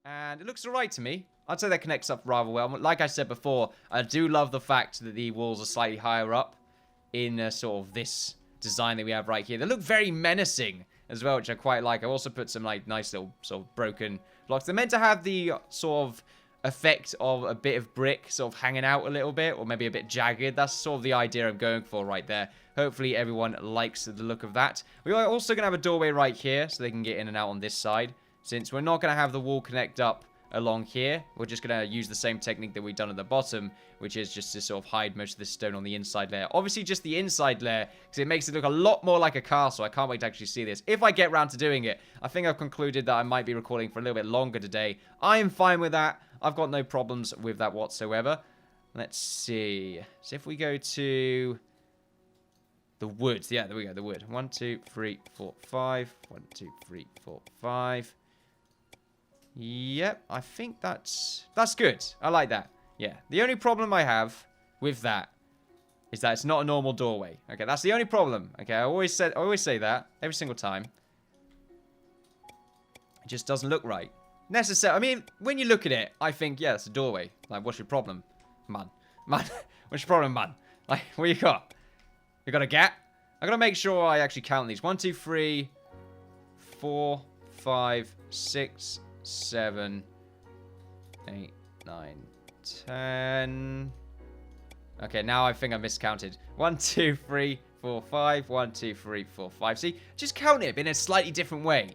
And it looks alright to me. I'd say that connects up rather well. Like I said before, I do love the fact that the walls are slightly higher up in sort of this design that we have right here. They look very menacing as well, which I quite like. I also put some like nice little sort of broken blocks. They're meant to have the sort of effect of a bit of brick sort of hanging out a little bit, or maybe a bit jagged. That's sort of the idea I'm going for right there. Hopefully everyone likes the look of that. We are also going to have a doorway right here so they can get in and out on this side. Since we're not going to have the wall connect up along here, we're just going to use the same technique that we've done at the bottom, which is just to sort of hide most of this stone on the inside layer. Obviously just the inside layer, because it makes it look a lot more like a castle. I can't wait to actually see this. If I get around to doing it, I think I've concluded that I might be recording for a little bit longer today. I am fine with that. I've got no problems with that whatsoever. Let's see. So if we go to the wood. Yeah, there we go, the wood. 1, 2, 3, 4, 5. 1, 2, 3, 4, 5. Yep, I think that's good. I like that. Yeah, the only problem I have with that is that it's not a normal doorway. Okay, that's the only problem. Okay, I always say that every single time. It just doesn't look right. I mean, when you look at it, I think, yeah, it's a doorway. Like, what's your problem, man? What's your problem, man? Like, what you got? You got a gap? I gotta make sure I actually count these. 1, 2, 3, 4, 5, 6, 7, 8, 9, 10. Okay, now I think I miscounted. 1, 2, 3, 4, 5. 1, 2, 3, 4, 5. See, just count it in a slightly different way. And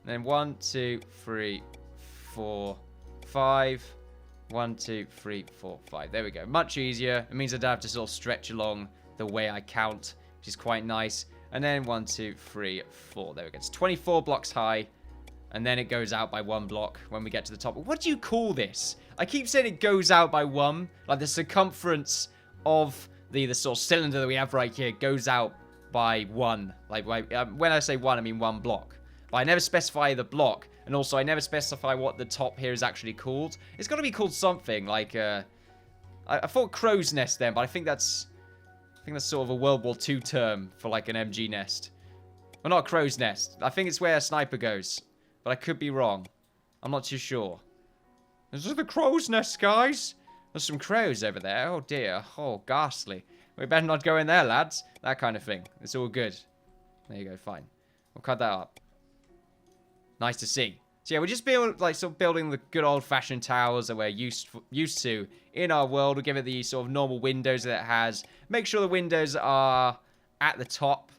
then 1, 2, 3, 4, 5. 1, 2, 3, 4, 5. There we go. Much easier. It means I don't have to sort of stretch along the way I count, which is quite nice. And then 1, 2, 3, 4. There we go. It's 24 blocks high. And then it goes out by 1 block when we get to the top. What do you call this? I keep saying it goes out by 1. Like the circumference of the sort of cylinder that we have right here goes out by 1. Like when I say 1, I mean 1 block. But I never specify the block. And also I never specify what the top here is actually called. It's got to be called something like... I thought crow's nest then, but I think that's sort of a World War II term for like an MG nest. Well, not a crow's nest. I think it's where a sniper goes. But I could be wrong. I'm not too sure. This is the crow's nest, guys. There's some crows over there. Oh, dear. Oh, ghastly. We better not go in there, lads. That kind of thing. It's all good. There you go. Fine. We'll cut that up. Nice to see. So, yeah, we're just sort of building the good old-fashioned towers that we're used to in our world. We'll give it the sort of normal windows that it has. Make sure the windows are at the top.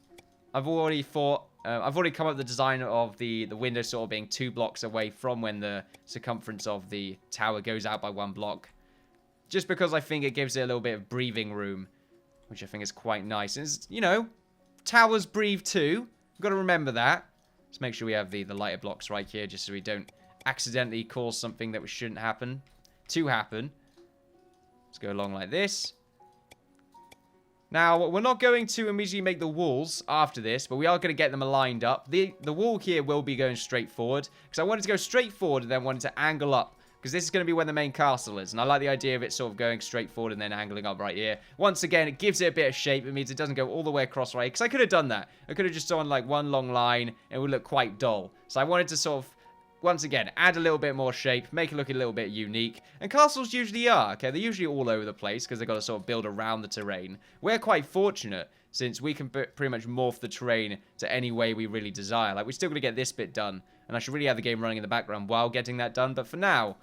I've already come up with the design of the window sort of being 2 blocks away from when the circumference of the tower goes out by 1 block. Just because I think it gives it a little bit of breathing room, which I think is quite nice. And it's, you know, towers breathe too. We've got to remember that. Let's make sure we have the lighter blocks right here, just so we don't accidentally cause something that shouldn't happen to happen. Let's go along like this. Now, we're not going to immediately make the walls after this, but we are going to get them aligned up. The wall here will be going straight forward, because I wanted to go straight forward and then wanted to angle up, because this is going to be where the main castle is, and I like the idea of it sort of going straight forward and then angling up right here. Once again, it gives it a bit of shape. It means it doesn't go all the way across right here, because I could have done that. I could have just done like one long line, and it would look quite dull. So I wanted to sort of, once again, add a little bit more shape, make it look a little bit unique. And castles usually are, okay? They're usually all over the place because they've got to sort of build around the terrain. We're quite fortunate since we can pretty much morph the terrain to any way we really desire. Like, we're still going to get this bit done. And I should really have the game running in the background while getting that done. But for now,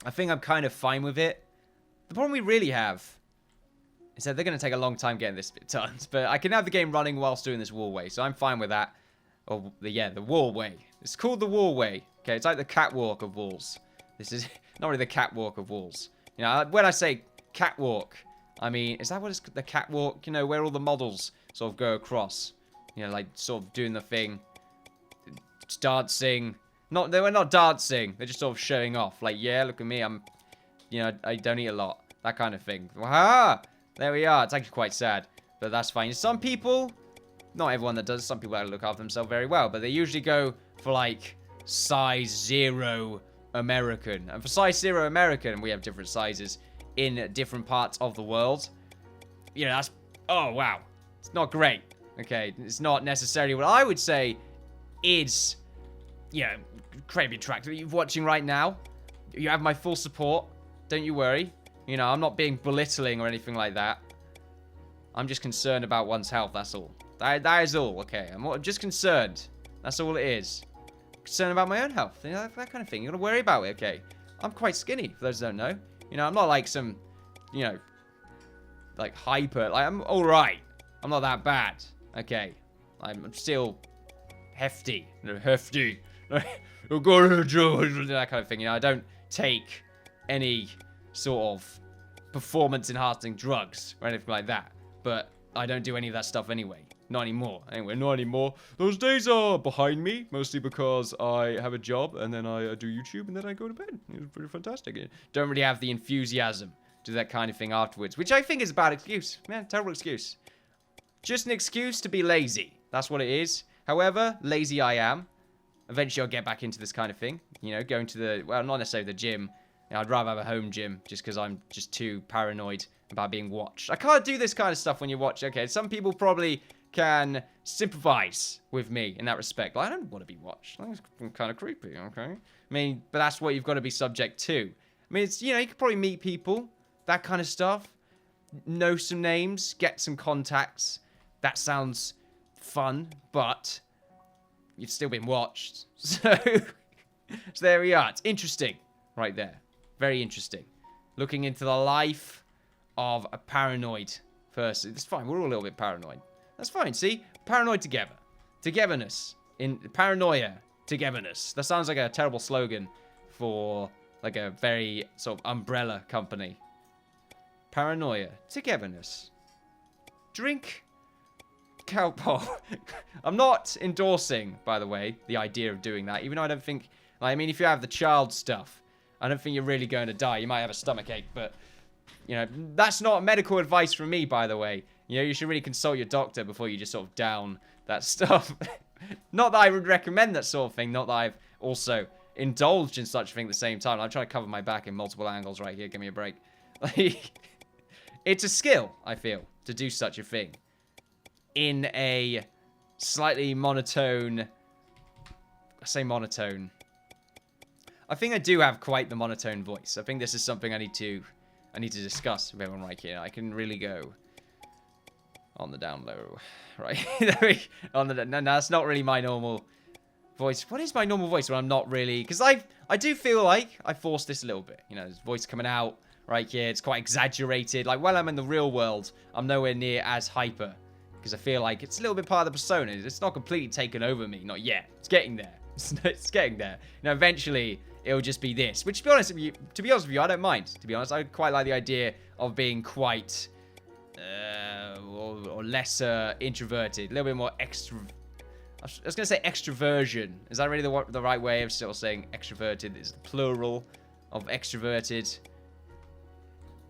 I think I'm kind of fine with it. The problem we really have is that they're going to take a long time getting this bit done. But I can have the game running whilst doing this wallway. So I'm fine with that. Or, yeah, the wallway. It's called the wallway. Okay, it's like the catwalk of walls. This is not really the catwalk of walls. You know, when I say catwalk, I mean, is that what it's the catwalk? You know, where all the models sort of go across. You know, like sort of doing the thing. Just dancing. They were not dancing. They're just sort of showing off. Like, yeah, look at me. I don't eat a lot. That kind of thing. Aha! There we are. It's actually quite sad. But that's fine. Some people... Not everyone that does. Some people that look after themselves very well. But they usually go for, like, size 0 American. And for size 0 American, we have different sizes in different parts of the world. You know, that's... Oh, wow. It's not great. Okay, it's not necessarily what I would say is yeah, incredibly attractive. You're watching right now. You have my full support. Don't you worry. You know, I'm not being belittling or anything like that. I'm just concerned about one's health, that's all. That is all, okay. I'm just concerned. That's all it is. Concerned about my own health. You know, that kind of thing. You gotta worry about it, okay. I'm quite skinny, for those who don't know. You know, I'm not like some, you know, like hyper. Like, I'm alright. I'm not that bad. Okay. I'm still hefty. Hefty. That kind of thing. You know, I don't take any sort of performance-enhancing drugs or anything like that. But I don't do any of that stuff anyway. Not anymore. Anyway, not anymore. Those days are behind me, mostly because I have a job, and then I do YouTube, and then I go to bed. It was pretty fantastic. Don't really have the enthusiasm to do that kind of thing afterwards, which I think is a bad excuse. Man, terrible excuse. Just an excuse to be lazy. That's what it is. However, lazy I am. Eventually, I'll get back into this kind of thing. You know, going to the, well, not necessarily the gym. You know, I'd rather have a home gym, just because I'm just too paranoid about being watched. I can't do this kind of stuff when you watch. Okay, some people probably can sympathize with me in that respect. Like, I don't want to be watched. That's kind of creepy, okay? I mean, but that's what you've got to be subject to. I mean, it's, you know, you could probably meet people, that kind of stuff, know some names, get some contacts. That sounds fun, but you've still been watched. So there we are. It's interesting right there. Very interesting. Looking into the life of a paranoid person. It's fine. We're all a little bit paranoid. That's fine, see? Paranoid together. Togetherness. In paranoia. Togetherness. That sounds like a terrible slogan for like a very sort of umbrella company. Paranoia. Togetherness. Drink alcohol. I'm not endorsing, by the way, the idea of doing that. Even though I don't think, like, I mean, if you have the child stuff, I don't think you're really going to die. You might have a stomachache, but, you know, that's not medical advice from me, by the way. You know, you should really consult your doctor before you just sort of down that stuff. Not that I would recommend that sort of thing. Not that I've also indulged in such a thing at the same time. I'm trying to cover my back in multiple angles right here. Give me a break. Like, it's a skill, I feel, to do such a thing. In a slightly monotone... I say monotone. I think I do have quite the monotone voice. I think this is something I need to discuss with everyone right here. I can really go on the down low, right? On the no, that's not really my normal voice. What is my normal voice when I'm not really? Because I do feel like I forced this a little bit. You know, there's voice coming out right here. It's quite exaggerated. Like when I'm in the real world, I'm nowhere near as hyper because I feel like it's a little bit part of the persona. It's not completely taken over me, not yet. It's getting there. It's getting there. You know, eventually it'll just be this. Which, to be honest with you, I don't mind. To be honest, I quite like the idea of being quite or lesser introverted, a little bit more extra. I was going to say extroversion. Is that really the right way of still saying extroverted? Is the plural of extroverted,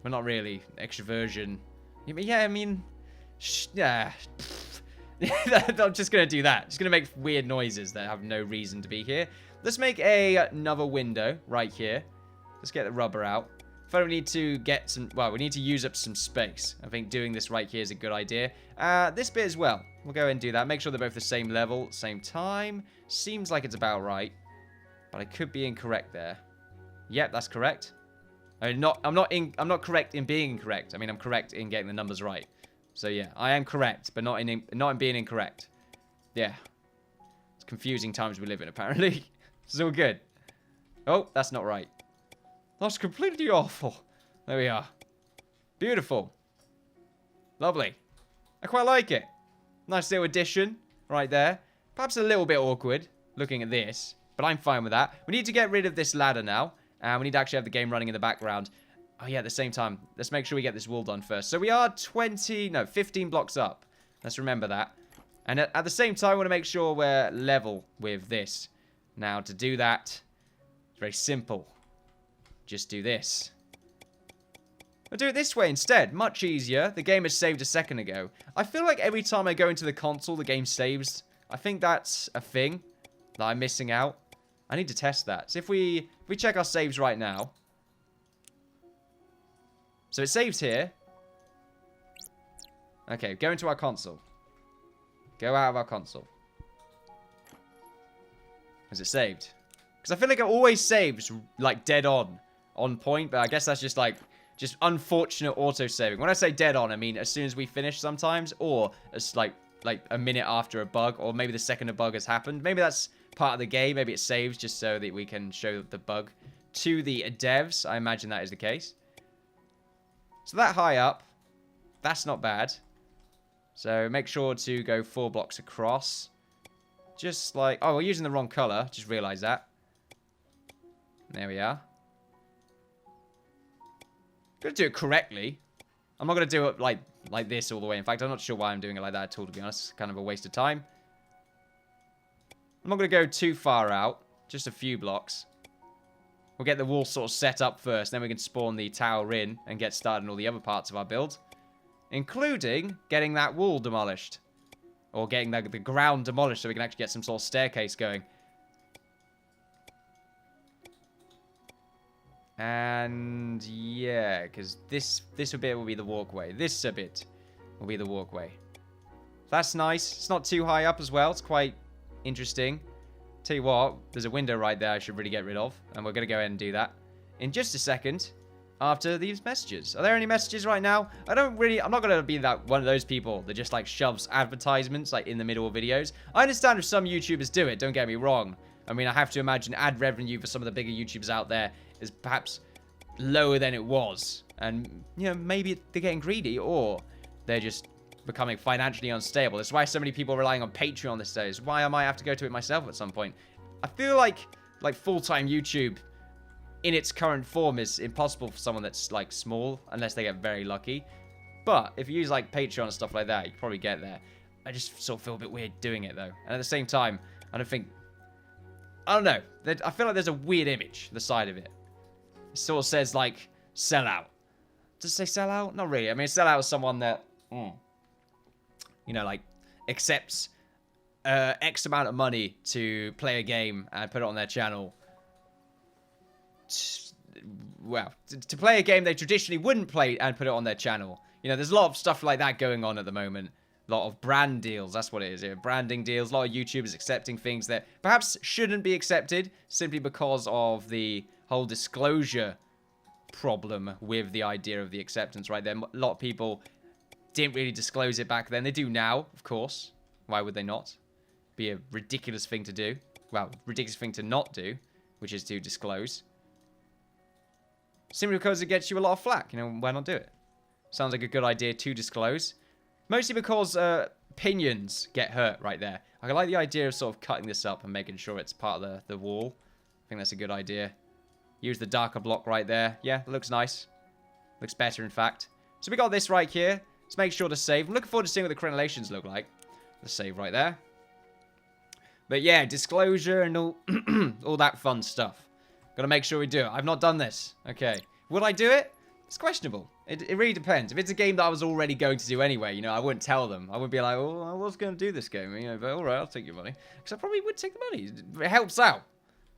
but not really extroversion. Yeah, I mean, yeah. I'm just going to do that. Just going to make weird noises that have no reason to be here. Let's make another window right here. Let's get the rubber out. If I need to get some... Well, we need to use up some space. I think doing this right here is a good idea. This bit as well. We'll go ahead and do that. Make sure they're both the same level, same time. Seems like it's about right. But I could be incorrect there. Yep, that's correct. I'm not correct in being incorrect. I mean, I'm correct in getting the numbers right. So yeah, I am correct, but not in being incorrect. Yeah. It's confusing times we live in, apparently. It's all good. Oh, that's not right. That's completely awful. There we are. Beautiful. Lovely. I quite like it. Nice little addition right there. Perhaps a little bit awkward looking at this, but I'm fine with that. We need to get rid of this ladder now, and we need to actually have the game running in the background. Oh yeah, at the same time, let's make sure we get this wall done first. So we are 15 blocks up. Let's remember that. And at the same time, we want to make sure we're level with this. Now, to do that, it's very simple. Just do this. I'll do it this way instead. Much easier. The game has saved a second ago. I feel like every time I go into the console, the game saves. I think that's a thing that I'm missing out. I need to test that. So if we check our saves right now. So it saves here. Okay, go into our console. Go out of our console. Is it saved? Because I feel like it always saves, like, dead on point. But I guess that's just, like, just unfortunate auto-saving. When I say dead on, I mean as soon as we finish sometimes. Or, as like a minute after a bug. Or maybe the second a bug has happened. Maybe that's part of the game. Maybe it saves just so that we can show the bug to the devs. I imagine that is the case. So that high up, that's not bad. So make sure to go 4 blocks across. Just like... Oh, we're using the wrong color. Just realized that. There we are. Gonna do it correctly. I'm not gonna do it like this all the way. In fact, I'm not sure why I'm doing it like that at all, to be honest. It's kind of a waste of time. I'm not gonna go too far out. Just a few blocks. We'll get the wall sort of set up first. Then we can spawn the tower in and get started on all the other parts of our build. Including getting that wall demolished. Or getting the ground demolished so we can actually get some sort of staircase going. And yeah, because this bit will be the walkway. This bit will be the walkway. That's nice. It's not too high up as well. It's quite interesting. Tell you what, there's a window right there I should really get rid of. And we're going to go ahead and do that in just a second after these messages. Are there any messages right now? I'm not going to be that one of those people that just like shoves advertisements like in the middle of videos. I understand if some YouTubers do it, don't get me wrong. I mean, I have to imagine ad revenue for some of the bigger YouTubers out there is perhaps lower than it was. And, you know, maybe they're getting greedy or they're just becoming financially unstable. That's why so many people are relying on Patreon these days. Why I might have to go to it myself at some point. I feel like full-time YouTube in its current form is impossible for someone that's like small unless they get very lucky. But if you use like Patreon and stuff like that, you can probably get there. I just sort of feel a bit weird doing it though. And at the same time, I don't know. I feel like there's a weird image, the side of it. It sort of says, like, sell out. Does it say sell out? Not really. I mean, sell out is someone that, you know, like, accepts X amount of money to play a game and put it on their channel. Well, to play a game they traditionally wouldn't play and put it on their channel. You know, there's a lot of stuff like that going on at the moment. A lot of brand deals, that's what it is. Branding deals, a lot of YouTubers accepting things that perhaps shouldn't be accepted simply because of the whole disclosure problem with the idea of the acceptance right there. A lot of people didn't really disclose it back then. They do now, of course. Why would they not? Be a ridiculous thing to do. Well, ridiculous thing to not do, which is to disclose. Simply because it gets you a lot of flack. You know, why not do it? Sounds like a good idea to disclose. Mostly because opinions get hurt right there. I like the idea of sort of cutting this up and making sure it's part of the wall. I think that's a good idea. Use the darker block right there. Yeah, it looks nice. Looks better, in fact. So we got this right here. Let's make sure to save. I'm looking forward to seeing what the crenellations look like. Let's save right there. But yeah, disclosure and all, all that fun stuff. Gotta make sure we do it. I've not done this. Okay. Will I do it? It's questionable. It really depends. If it's a game that I was already going to do anyway, you know, I wouldn't tell them. I wouldn't be like, oh, I was going to do this game, you know, but alright, I'll take your money. Because I probably would take the money. It helps out.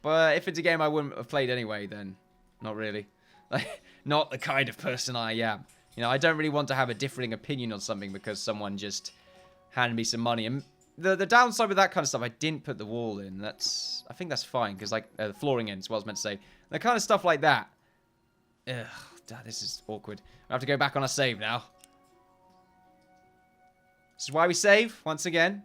But if it's a game I wouldn't have played anyway, then not really. Like, not the kind of person I am. You know, I don't really want to have a differing opinion on something because someone just handed me some money. And the downside with that kind of stuff, I didn't put the wall in. I think that's fine, because like, the flooring in is what I was meant to say. The kind of stuff like that. Ugh. This is awkward. I have to go back on a save now. This is why we save, once again.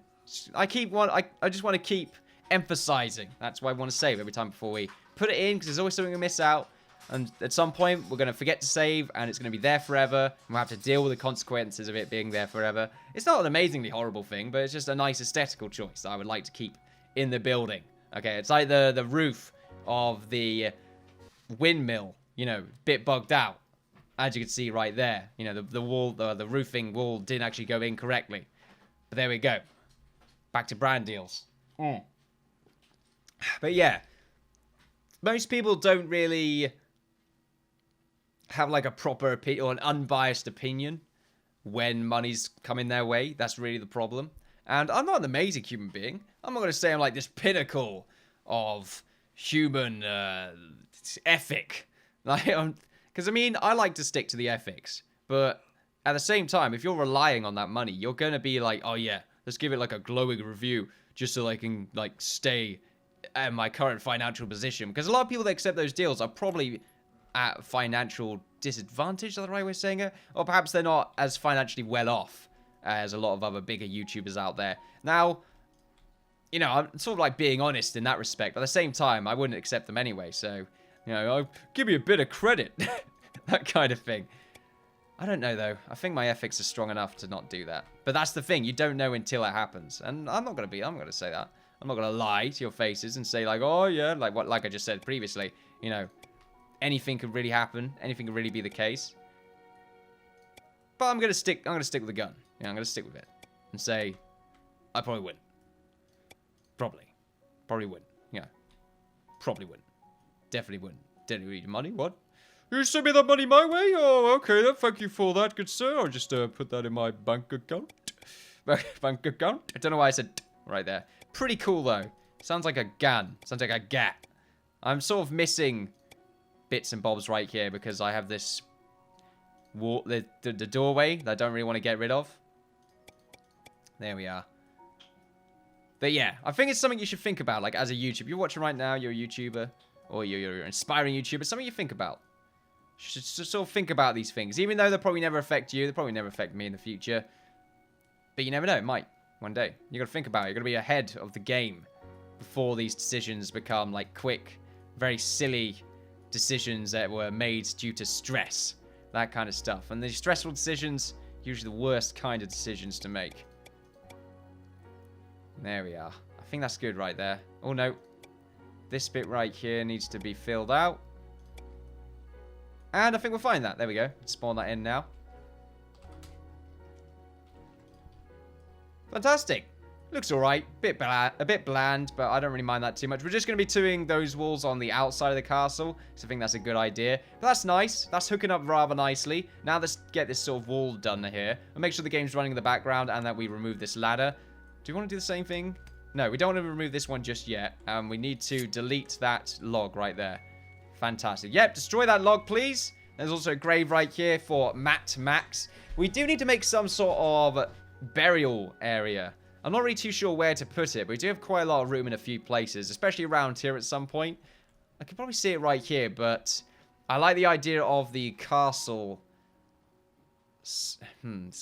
I just want to keep emphasizing. That's why I want to save every time before we put it in, because there's always something we miss out. And at some point, we're going to forget to save, and it's going to be there forever. And we'll have to deal with the consequences of it being there forever. It's not an amazingly horrible thing, but it's just a nice aesthetical choice that I would like to keep in the building. Okay, it's like the roof of the windmill. You know, bit bugged out. As you can see right there. You know, the wall, the roofing wall didn't actually go in correctly. But there we go. Back to brand deals. But yeah. Most people don't really have like a proper opinion or an unbiased opinion when money's coming their way. That's really the problem. And I'm not an amazing human being. I'm not going to say I'm like this pinnacle of human ethic. Like, because, I mean, I like to stick to the ethics, but at the same time, if you're relying on that money, you're going to be like, oh, yeah, let's give it, like, a glowing review just so I can, like, stay my current financial position. Because a lot of people that accept those deals are probably at financial disadvantage, is that the right way of saying it? Or perhaps they're not as financially well off as a lot of other bigger YouTubers out there. Now, you know, I'm sort of like being honest in that respect. But at the same time, I wouldn't accept them anyway. So, you know, give me a bit of credit. That kind of thing. I don't know, though. I think my ethics are strong enough to not do that. But that's the thing. You don't know until it happens. And I'm not going to say that. I'm not going to lie to your faces and say, like, oh, yeah, like I just said previously. You know, anything could really happen. Anything could really be the case. But I'm going to stick with the gun. Yeah, I'm going to stick with it. And say, I probably wouldn't. Probably wouldn't. Yeah. Probably wouldn't. Definitely wouldn't. Didn't need money? What? You send me that money my way? Oh, okay, then. Thank you for that, good sir. I'll just put that in my bank account. Bank account? I don't know why I said right there. Pretty cool, though. Sounds like a gun. Sounds like a gat. I'm sort of missing bits and bobs right here because I have this wall, the doorway that I don't really want to get rid of. There we are. But yeah, I think it's something you should think about, like, as a YouTuber. You're watching right now, you're a YouTuber, or you're an inspiring YouTuber. Something you think about. You should sort of think about these things. Even though they'll probably never affect you, they'll probably never affect me in the future. But you never know, it might. One day. You gotta think about it. You gotta be ahead of the game before these decisions become, like, quick, very silly decisions that were made due to stress. That kind of stuff. And these stressful decisions, usually the worst kind of decisions to make. There we are. I think that's good right there. Oh, no. This bit right here needs to be filled out. And I think we'll find that. There we go. Spawn that in now. Fantastic. Looks alright. A bit bland, but I don't really mind that too much. We're just going to be doing those walls on the outside of the castle. So I think that's a good idea. But that's nice. That's hooking up rather nicely. Now let's get this sort of wall done here. And make sure the game's running in the background and that we remove this ladder. Do we want to do the same thing? No, we don't want to remove this one just yet. We need to delete that log right there. Fantastic. Yep, destroy that log, please. There's also a grave right here for Max. We do need to make some sort of burial area. I'm not really too sure where to put it, but we do have quite a lot of room in a few places, especially around here at some point. I can probably see it right here, but I like the idea of the castle. It's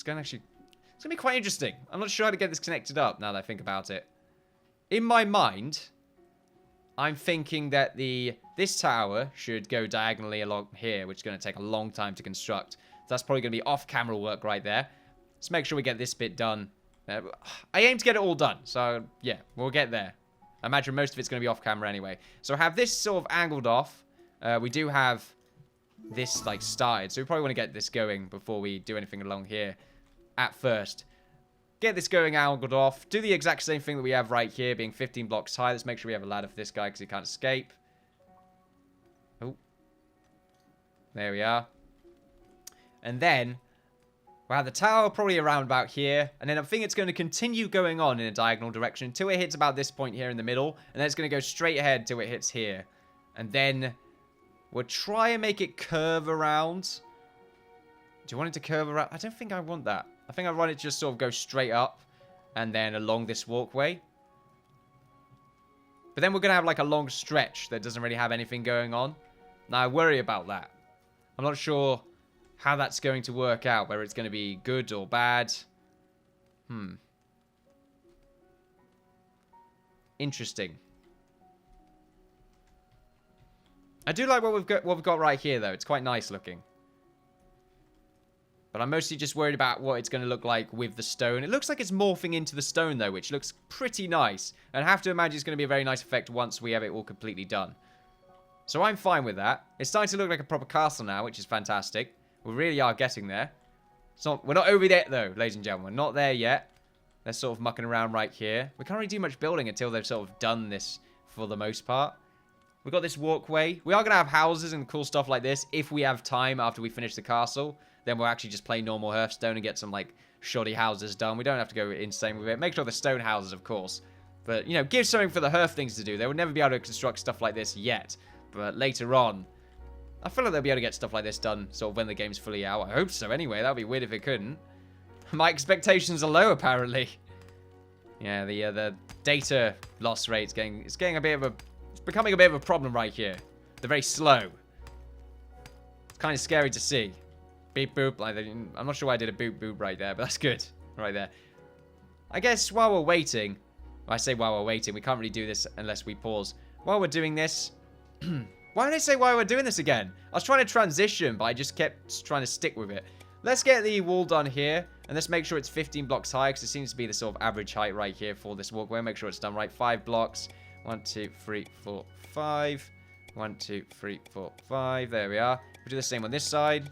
going to be quite interesting. I'm not sure how to get this connected up now that I think about it. In my mind, I'm thinking that this tower should go diagonally along here, which is going to take a long time to construct. So that's probably going to be off-camera work right there. Let's make sure we get this bit done. I aim to get it all done, so yeah, we'll get there. I imagine most of it's going to be off-camera anyway. So I have this sort of angled off. We do have this, like, started, so we probably want to get this going before we do anything along here at first. Get this going angled off. Do the exact same thing that we have right here, being 15 blocks high. Let's make sure we have a ladder for this guy because he can't escape. Oh. There we are. And then we'll have the tower probably around about here. And then I think it's going to continue going on in a diagonal direction until it hits about this point here in the middle. And then it's going to go straight ahead until it hits here. And then we'll try and make it curve around. Do you want it to curve around? I don't think I want that. I think I want it to just sort of go straight up and then along this walkway. But then we're going to have like a long stretch that doesn't really have anything going on. Now, I worry about that. I'm not sure how that's going to work out, whether it's going to be good or bad. Interesting. I do like what we've got right here, though. It's quite nice looking. But I'm mostly just worried about what it's going to look like with the stone. It looks like it's morphing into the stone, though, which looks pretty nice. And I have to imagine it's going to be a very nice effect once we have it all completely done. So I'm fine with that. It's starting to look like a proper castle now, which is fantastic. We really are getting there. We're not over yet, though, ladies and gentlemen. We're not there yet. They're sort of mucking around right here. We can't really do much building until they've sort of done this for the most part. We've got this walkway. We are going to have houses and cool stuff like this if we have time after we finish the castle. Then we'll actually just play normal Hearthstone and get some, like, shoddy houses done. We don't have to go insane with it. Make sure they're stone houses, of course. But, you know, give something for the Hearthlings to do. They would never be able to construct stuff like this yet. But later on, I feel like they'll be able to get stuff like this done sort of when the game's fully out. I hope so anyway. That would be weird if it couldn't. My expectations are low, apparently. Yeah, the data loss rate is getting a bit of a... It's becoming a bit of a problem right here. They're very slow. It's kind of scary to see. Beep boop. Like, I'm not sure why I did a boop boop right there, but that's good. Right there. I guess while we're waiting... I say while we're waiting. We can't really do this unless we pause. While we're doing this... Why did I say why we're doing this again? I was trying to transition, but I just kept trying to stick with it. Let's get the wall done here. And let's make sure it's 15 blocks high, because it seems to be the sort of average height right here for this walkway. Make sure it's done right. 5 blocks. 1, 2, 3, 4, 5. 1, 2, 3, 4, 5. There we are. We'll do the same on this side.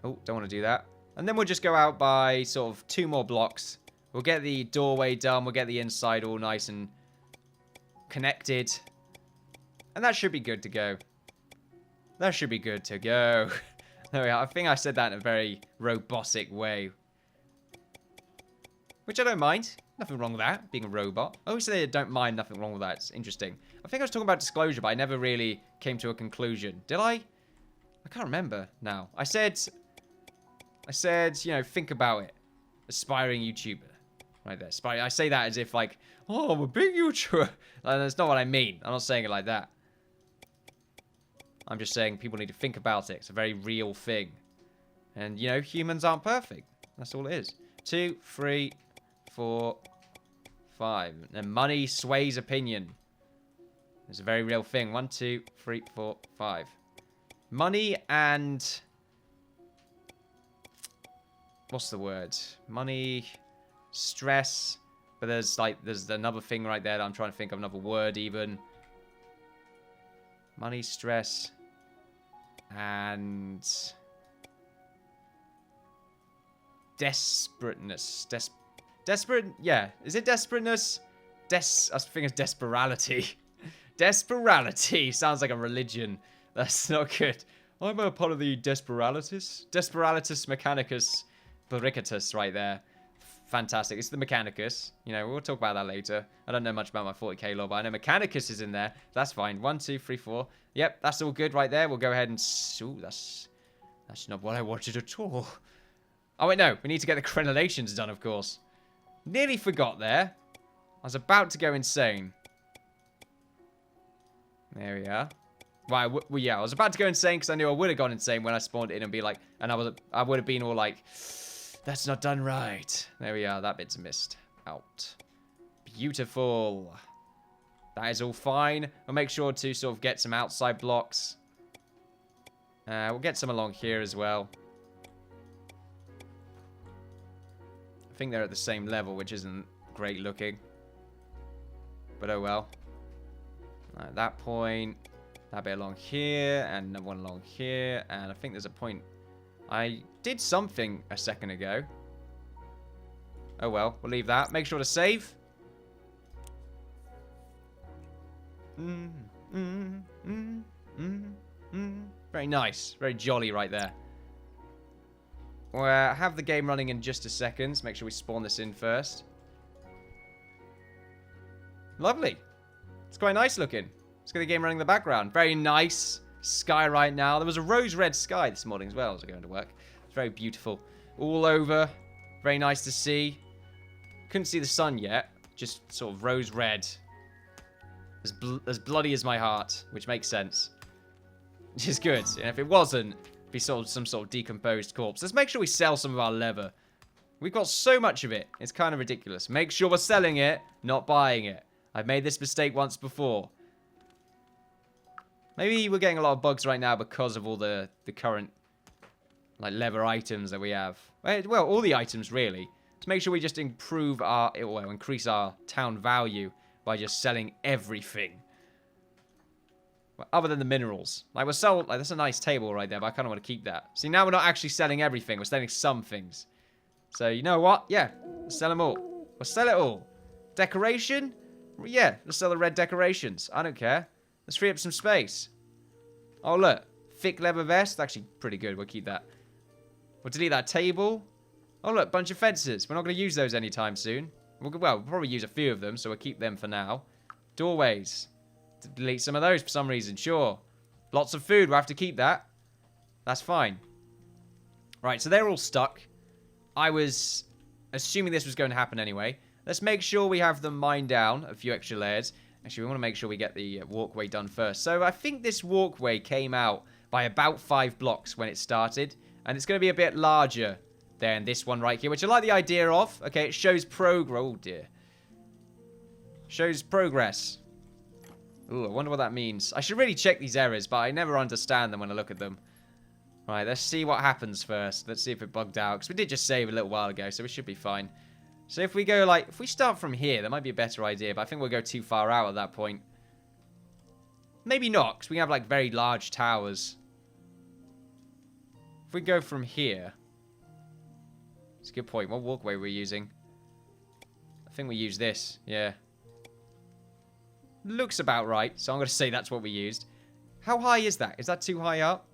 Oh, don't want to do that. And then we'll just go out by sort of 2 more blocks. We'll get the doorway done. We'll get the inside all nice and connected. And that should be good to go. That should be good to go. There we are. I think I said that in a very robotic way. Which I don't mind. Nothing wrong with that, being a robot. I always say I don't mind, nothing wrong with that. It's interesting. I think I was talking about disclosure, but I never really came to a conclusion. Did I? I can't remember now. I said, you know, think about it. Aspiring YouTuber. Right there. I say that as if like, oh, I'm a big YouTuber. That's not what I mean. I'm not saying it like that. I'm just saying people need to think about it. It's a very real thing. And, you know, humans aren't perfect. That's all it is. 2, 3, 4, 5. And money sways opinion. It's a very real thing. 1, 2, 3, 4, 5. Money and... What's the word? Money, stress. But there's another thing right there that I'm trying to think of another word even. Money, stress, and desperateness. Desperate? Yeah. Is it desperateness? I think it's desperality. Desperality sounds like a religion. That's not good. I'm a part of the Desperalitus. Desperalitus Mechanicus Pericatus right there. Fantastic. It's the Mechanicus. You know, we'll talk about that later. I don't know much about my 40k lore, but I know Mechanicus is in there. That's fine. 1, 2, 3, 4. Yep, that's all good right there. We'll go ahead and... Ooh, that's not what I wanted at all. Oh, wait, no. We need to get the crenellations done, of course. Nearly forgot there. I was about to go insane. There we are. Right, well, yeah, I was about to go insane because I knew I would have gone insane when I spawned in and be like... And I would have been all like... That's not done right. There we are. That bit's missed out. Beautiful. That is all fine. We'll make sure to sort of get some outside blocks. We'll get some along here as well. I think they're at the same level, which isn't great looking. But oh well. At that point, that bit along here, and another one along here, and I think there's a point... I did something a second ago. Oh well, we'll leave that. Make sure to save. Very nice. Very jolly right there. We'll have the game running in just a second. Make sure we spawn this in first. Lovely. It's quite nice looking. Let's get the game running in the background. Very nice sky right now. There was a rose red sky this morning as well as I go into work. It's very beautiful. All over. Very nice to see. Couldn't see the sun yet. Just sort of rose red. As bloody as my heart, which makes sense. Which is good. And if it wasn't, it'd be sort of some sort of decomposed corpse. Let's make sure we sell some of our leather. We've got so much of it. It's kind of ridiculous. Make sure we're selling it, not buying it. I've made this mistake once before. Maybe we're getting a lot of bugs right now because of all the current like leather items that we have. Well, all the items really. To make sure we just improve our, well, increase our town value by just selling everything. Well, other than the minerals. Like, we'll sell, like, that's a nice table right there, but I kind of want to keep that. See, now we're not actually selling everything. We're selling some things. So, you know what? Yeah, let's sell them all. We'll sell it all. Decoration? Yeah, let's sell the red decorations. I don't care. Let's free up some space. Oh, look. Thick leather vest. Actually, pretty good. We'll keep that. We'll delete that table. Oh, look. Bunch of fences. We're not going to use those anytime soon. We'll probably use a few of them, so we'll keep them for now. Doorways. Delete some of those for some reason. Sure. Lots of food. We'll have to keep that. That's fine. Right, so they're all stuck. I was assuming this was going to happen anyway. Let's make sure we have them mined down a few extra layers. Actually, we want to make sure we get the walkway done first. So I think this walkway came out by about 5 blocks when it started. And it's going to be a bit larger than this one right here, which I like the idea of. Okay, it shows progress. Oh, dear. Shows progress. Ooh, I wonder what that means. I should really check these errors, but I never understand them when I look at them. Right, let's see what happens first. Let's see if it bugged out. Because we did just save a little while ago, so we should be fine. So if we go, like, if we start from here, that might be a better idea. But I think we'll go too far out at that point. Maybe not, because we have, like, very large towers. If we go from here. It's a good point. What walkway we're using? I think we use this. Yeah. Looks about right. So I'm going to say that's what we used. How high is that? Is that too high up?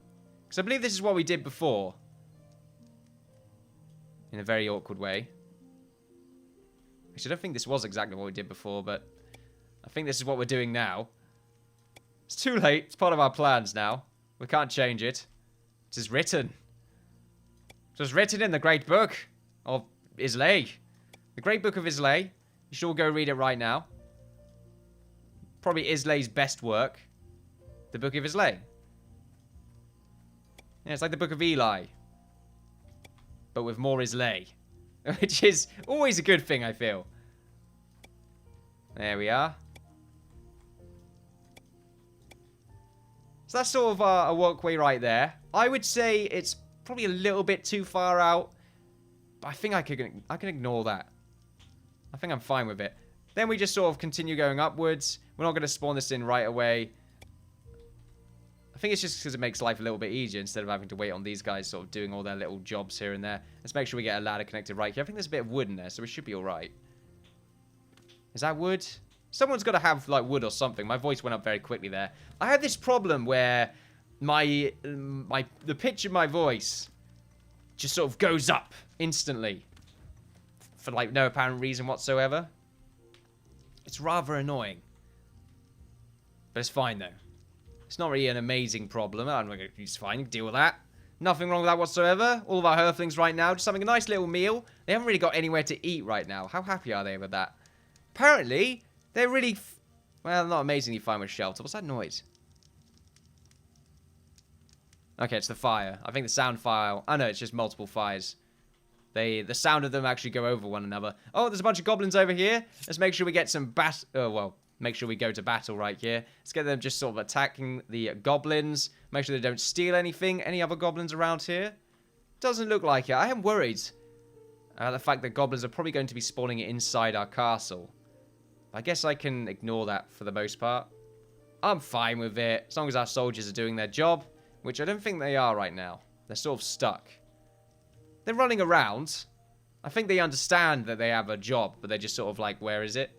Because I believe this is what we did before. In a very awkward way. Actually, I don't think this was exactly what we did before, but I think this is what we're doing now. It's too late. It's part of our plans now. We can't change it. It is written. It was written in the Great Book of Islay. The Great Book of Islay. You should all go read it right now. Probably Islay's best work. The Book of Islay. Yeah, it's like the Book of Eli. But with more Islay. Which is always a good thing, I feel. There we are. So that's sort of a walkway right there. I would say it's probably a little bit too far out. But I think I can ignore that. I think I'm fine with it. Then we just sort of continue going upwards. We're not going to spawn this in right away. I think it's just because it makes life a little bit easier instead of having to wait on these guys sort of doing all their little jobs here and there. Let's make sure we get a ladder connected right here. I think there's a bit of wood in there, so we should be alright. Is that wood? Someone's got to have, like, wood or something. My voice went up very quickly there. I had this problem where the pitch of my voice just sort of goes up instantly. For, like, no apparent reason whatsoever. It's rather annoying. But it's fine, though. It's not really an amazing problem. It's fine. Deal with that. Nothing wrong with that whatsoever. All of our Hearthlings right now just having a nice little meal. They haven't really got anywhere to eat right now. How happy are they with that? Apparently, they're really... well, not amazingly fine with shelter. What's that noise? Okay, it's the fire. I think the sound file... oh, no, it's just multiple fires. The sound of them actually go over one another. Oh, there's a bunch of goblins over here. Let's make sure we get some make sure we go to battle right here. Let's get them just sort of attacking the goblins. Make sure they don't steal anything. Any other goblins around here? Doesn't look like it. I am worried the fact that goblins are probably going to be spawning inside our castle. I guess I can ignore that for the most part. I'm fine with it, as long as our soldiers are doing their job, which I don't think they are right now. They're sort of stuck. They're running around. I think they understand that they have a job, but they're just sort of like, where is it?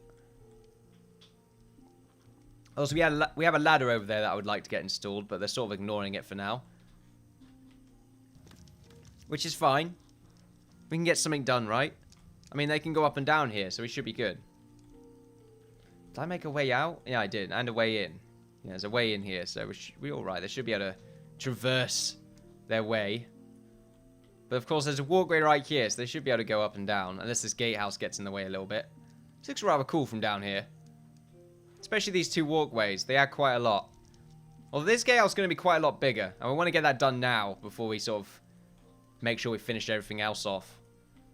Also, we have a ladder over there that I would like to get installed, but they're sort of ignoring it for now. Which is fine. We can get something done, right? I mean, they can go up and down here, so we should be good. Did I make a way out? Yeah, I did. And a way in. Yeah, there's a way in here, so we're all right. They should be able to traverse their way. But, of course, there's a walkway right here, so they should be able to go up and down. Unless this gatehouse gets in the way a little bit. This looks rather cool from down here. Especially these two walkways. They add quite a lot. Although this gatehouse is going to be quite a lot bigger. And we want to get that done now before we sort of make sure we finish everything else off.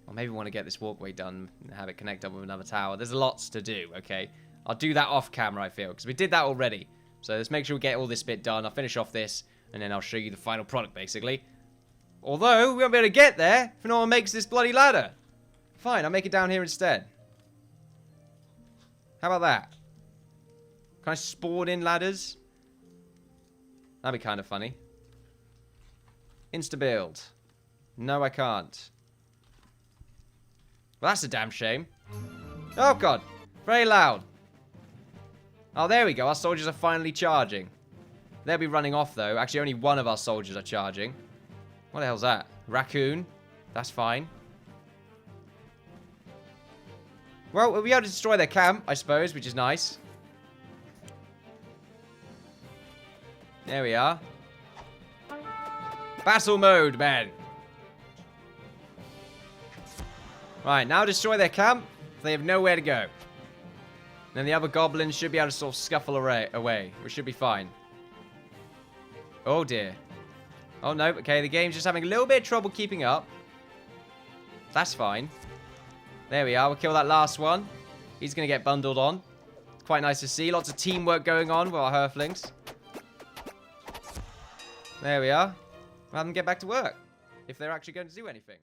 Or maybe we want to get this walkway done and have it connect up with another tower. There's lots to do, okay? I'll do that off camera, I feel. Because we did that already. So let's make sure we get all this bit done. I'll finish off this. And then I'll show you the final product, basically. Although, we won't be able to get there if no one makes this bloody ladder. Fine, I'll make it down here instead. How about that? Can I spawn in ladders? That'd be kind of funny. Insta-build. No, I can't. Well, that's a damn shame. Oh, God. Very loud. Oh, there we go. Our soldiers are finally charging. They'll be running off, though. Actually, only one of our soldiers are charging. What the hell's that? Raccoon. That's fine. Well, we'll be able to destroy their camp, I suppose, which is nice. There we are. Battle mode, men. Right, now destroy their camp. They have nowhere to go. Then the other goblins should be able to sort of scuffle away, which should be fine. Oh, dear. Oh, no. Okay, the game's just having a little bit of trouble keeping up. That's fine. There we are. We'll kill that last one. He's going to get bundled on. Quite nice to see. Lots of teamwork going on with our Hearthlings. There we are. We'll have them get back to work. If they're actually going to do anything.